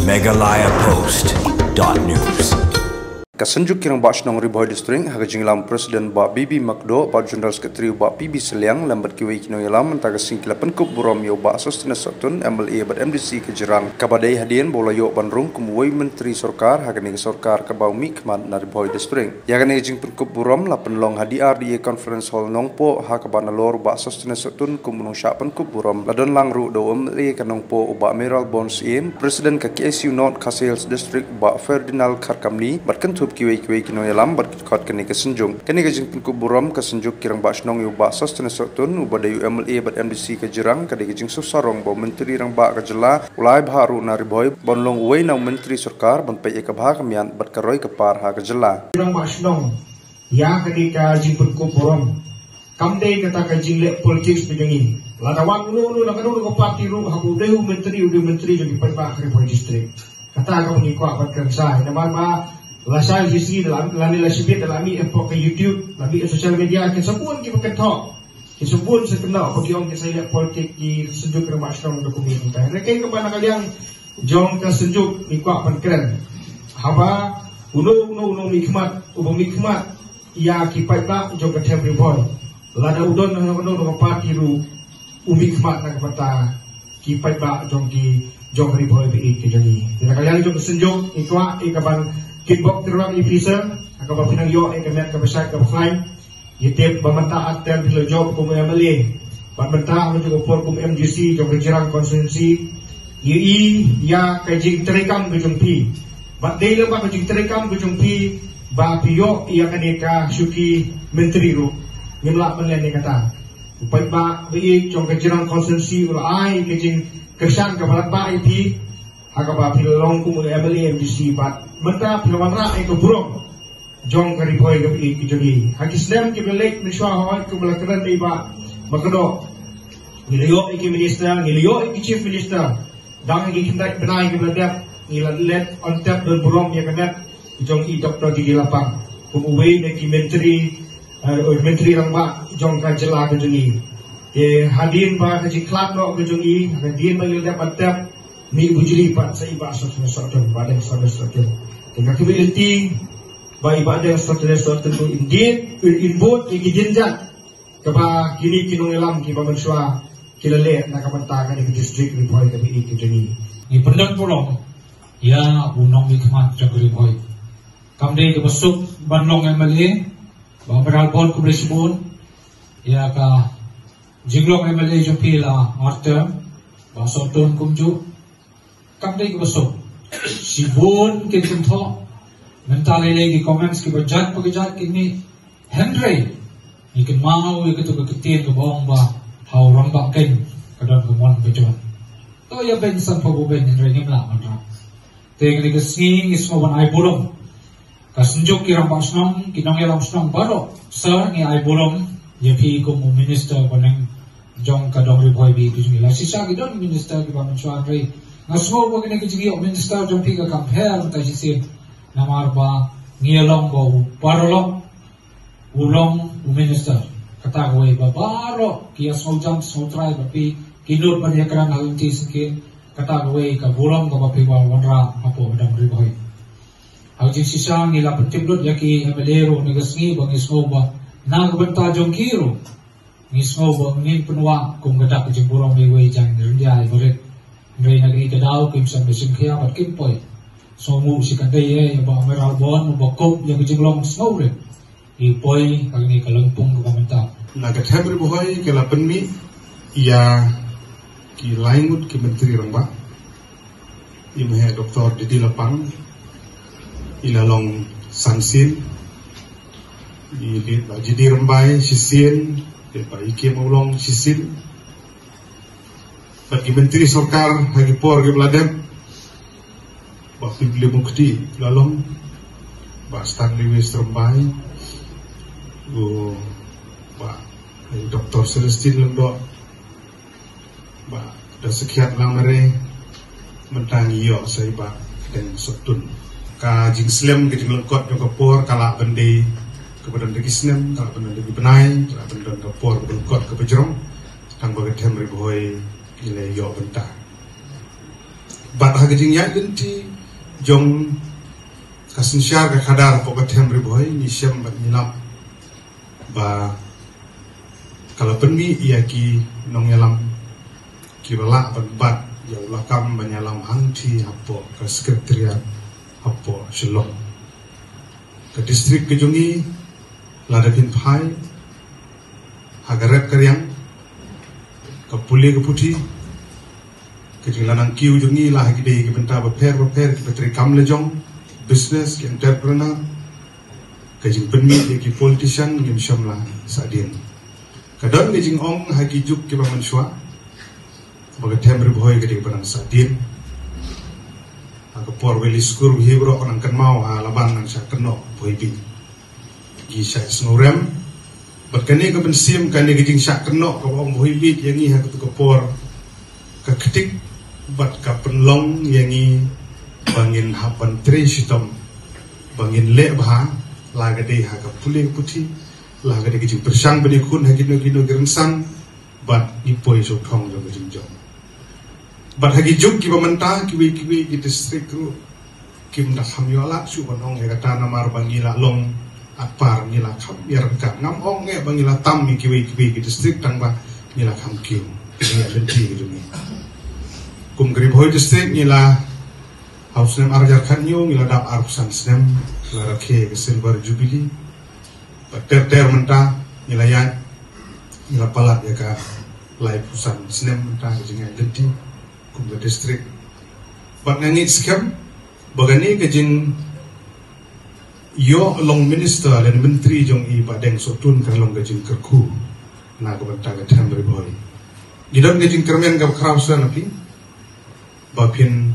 megalayapost.news. Kasanjuk kirang basnong Riboy District hagajing lam Presiden ba Bibi Makdo ba General Secretary ba PB Seliang lambat kiwai kino yalam mentaga singkilapan kup buram yo ba Sostina Sotun MLA bat MDC Kejerang kabadai hadian bola yo banrung kumuwai Menteri Sorkar hagani Sorkar kabaumi keman na Riboy District yagani jing penkup buram lapan long hadi RDA Conference Hall nongpo hakabana lor ba Sostina Sotun kumunong syapan kup buram ladon langru do MLA kanongpo ba Amiral Bons im Presiden ka KSU North Kasils District ba Ferdinand Kharkamni bat kiwai kino yalam berkot kini kesenjung kini kajing pengkup buram kesenjuk kirang basnong yu ba Sostina Sotun ubada yu MLA bat MDC Kejerang kadi kajing susarong ba menteri rang ba kajela ulai baharu na Riboy bonlong uway na menteri Sorkar ban pai ekabha kamian bat karoy kepar ha kajela kirang basnong ya kadi kajing pengkup buram kamdei kata kajing lek politics pejangi ladawang ulu nakanu ko parti ru habu dehu menteri jadi pai Riboy District kata kau ni ko abat kerja nama ba lasal sisi dalam lasibit dalam epok ke YouTube, dalam sosial media kesebut kita ketok, kesebut sekenal bagaimana kita lihat politik di sejuk rumah Islam dokumen kita. Mereka kepada kalian jom ke sejuk nikah penkeren. Haba uno mikmat ia kipai tak jom ke temple boy. Lada udon nak parti ru umikmat nak kata kipai tak jom riboy bi ke jadi. Jadi kalian jom ke sejuk nikah ikaban kickbox terbang officer akan berpinang yo ekamet ke besar ke fly yitip bamentaat dan bila job kum MLA bamenta juga por kum MGC jom Kejerang konsensi yi ya kajing terekam ke jumpi bat dele ba kajing terekam ke jumpi ba piyo ia kaneka syuki menteri ru ngimla menlen kata upai ba bi jom Kejerang konsensi ulai kajing kersan ke barat ba IP agak pilong kum MLA MGC bat menta pilawan ra ke burung jong ke Riboy ke jadi hagis dem ke belek miswa hawan ke belakran iba makado niliyo ke minister niliyo ke chief minister dang ke kintai benai ke beladap let on tap dan burung ya kanet jong Dr. Gigi Lapang kumuwei ne ki menteri rangba jong ka jela ke jadi hadin ba ke klub no ke jadi hadin ba yel dapat tap ni bujuli pat sa iba Sostina badan Sostina dengan community by ibadah Sostina tu indeed input iki jenjat kaba kini kinong elam ki bamanswa kilale na kamantakan di district Riboy kami iki jeni ni pendang pulong ya unong mikmat jak Riboy kamdei ke besuk banlong MLA ba beralbon ku Brisbane ya ka jinglong MLA jopila Arthur ba Sotun kumju kamdei ke besuk Sibun ke tunto mentale lagi comments ke bajat pagajat kini Henry ikan mau itu keketin ke bawang ba hau rambak ken kadang kemon bejon to ya ben san pabuben Henry ngimla manra teng ni kesing ismawan ai bolong kasunjuk kirang basnong kinong yalam snong baro sir ni ai bolong ya pi ko minister paneng jong kadong Riboy bi bijila sisa gidon minister ki baman Andre ngasmo bo kini kejigi minister jom piga compare ta sisi namar ba ngielong bo parolo ulong minister kata gue ba baro kia sojam sotrai bapi kinur pada keran halti sikit kata gue ka buram ka bapi ba wanra apo dam Riboy haji sisa ngila pentimdut yaki emelero negasngi bang ismo ba nagbenta jong kiro ngismo ba ngin penua kung gadak jeng buram ni we jang ndia ibaret Ngai nagri kadau kim sam besim khia bat kim poi somu sikandai ba meral bon ba kop yang jinglong snowre I poi kagni kalangpung ko kamenta naga thabri bohai ke lapenmi ia ki laingut ki menteri rangba imhe Dr. Gigi Lapang ilalong sansin di jadi rembai sisin ba iki maulong sisin bagi menteri Sorkar hagi por ke beladem waktu beli mukti lalong Pak Stanley West Rembai Pak Dr. Celestine Lendo Pak dan sekian lamare mentangi yo saya Pak dan Sotun ka jing slim ke jing lengkot ke por kala bende kepada degi snem kala bende degi benai kala bende ke por ke lengkot ke pejerong kang baget hem Riboy ile yo benta bat hagajing ya denti jong kasin syar ka kadar po katem riboy ni syam bat nilap ba kalau penmi ia ki nong yalam ki bala bat ya ulakam banyalam anti apo ke sekretariat apo Shillong ke distrik Kejungi ladapin pai hagaret karyang ke puli ke putih ke jinglanang kiu jungi lah gede ke benta beper ke petri kam lejong business ke entrepreneur ke jing penmi ke politician ke syamla sadin kadon ke jing ong hagi juk ke bangun syua baga temri boy ke banang sadin aga por weli skur hibro onang kan mau laban nang sakno boy bi gi syai snorem berkene ke bensim kane ke jing sakno ke ong boy bi yangi ha ke por ke ketik bat ka penlong yangi bangin hapan tre sitom bangin le bah lagade ha ka pule putih lagade ke jing bersang beni kun ha gino gerensang bat ipoi so thong jo jing jong bat hagi juk ki pamenta kiwi ki distrik ru kim dak hamyola su banong he kata namar bangila long apar ngila kham yer ka ngam ong nge bangila tam kiwi ki distrik tang ba ngila kham kim ni lenti ki dumi kum grib hoy distrik ngila hausnem arjar khanyo ngila dap arsan snem la rakhe ke silver jubilee bat ter menta ngila ya ngila palat ya ka lai pusan snem menta jinga lenti kumba distrik bat ngangit skam bagani ke jing yo long minister dan menteri jong i badeng sotun ka long ke jing kerku na ko banta ka tamri boy gidon ke jing kermen ka krausan api bapin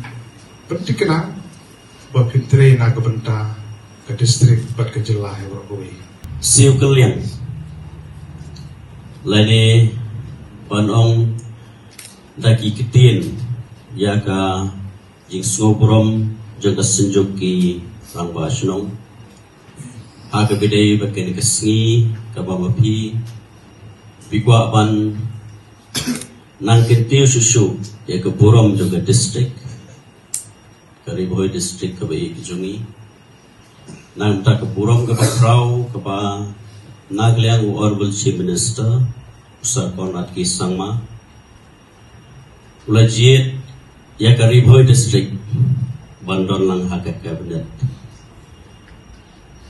pentikna bapin tre na ko banta ka distrik bat ke jelah e boy siu kalian lani panong daki ketin ya ka jing sngoborom jaga senjuk ki rang basnong aga bidai bakene kasngi ka bamapi bigwa ban nang kentiu susu ya ka borom jaga district kari boy district ka bai kijungi nang ta ka borom ka pakrau ka ba nagliang honorable chief minister usar konat ki sangma ulajiet ya Kariboy district bandon lang hakat cabinet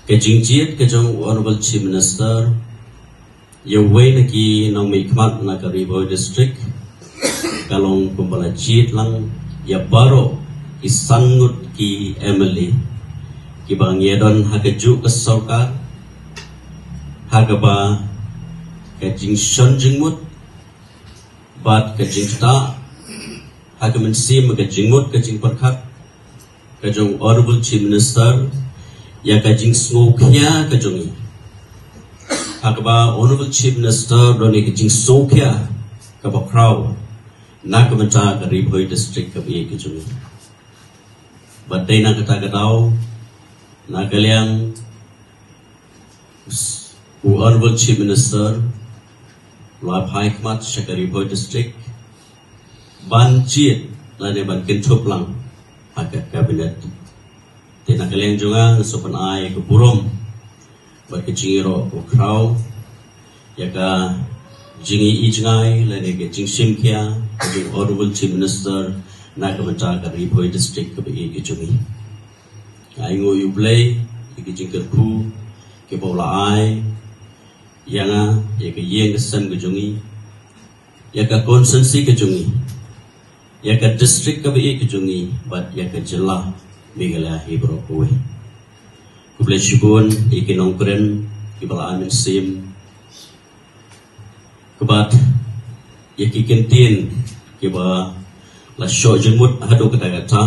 ke jingjiet ke jong honorable chief minister ya way na ki nang may kmat na Kariboy district kalong kumbala jiet lang ya baro isangut ki Emily ki bang yedon hakaju ke sarkar hagaba ke jing shon jingmut bat ke jingta agamen sim ke jingmut ke jing perkhat ke jong honorable chief minister ya ke jing smokhya ke jongi agaba honorable chief minister doni ke jing sokhya ke bakrau na ke menta Kariboy district ke bi ke jongi batai na kata katau na kaliang honorable chief minister Loi Pai Kmat Kariboy district ban chiet lade ban kentup lang hakat kabinet tina kalian juga sopan ai ke burom bat ke jingiro ko krau ya ka jingi ijngai lade ke jingsim kya ke honorable chief minister na ka menta Kariboy district ke bi ke jungi ai ngo yu play ke jingker ku ke bola ai yang ya ke yeng kesan ke jungi ya ka konsensi ke jungi ya ka district ka bi ke jungi bat ya ka jelah migala hibro kowe kuble shibun ikinong kren kibala amin sim kebat ya ki kentin kiba la sho jengmut hadu kata kata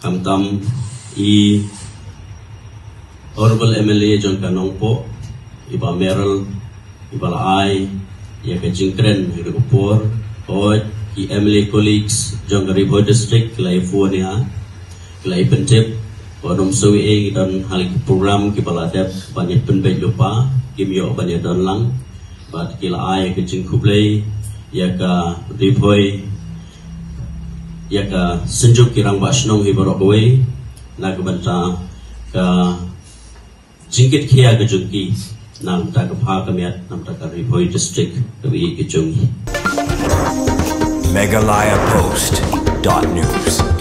kamtam i honorable MLA John Kanongpo iba Merel iba ai ya ka jingkren hidu kupor oi ki MLA colleagues jong Kariboy district kelai fuania kelai pentip kodom sawi dan hal program ki baladap banyak penbej lupa kimyo banyak don lang bat kila ai ke jing kublai ya ka Kariboy ya ka senjuk kirang basnong hibarok gawai na kabanta ka jingkit kia ke jungki nam ta ka pha kamiat nam ta ka Ribhoi district kawi ke jungki Meghalaya Post.news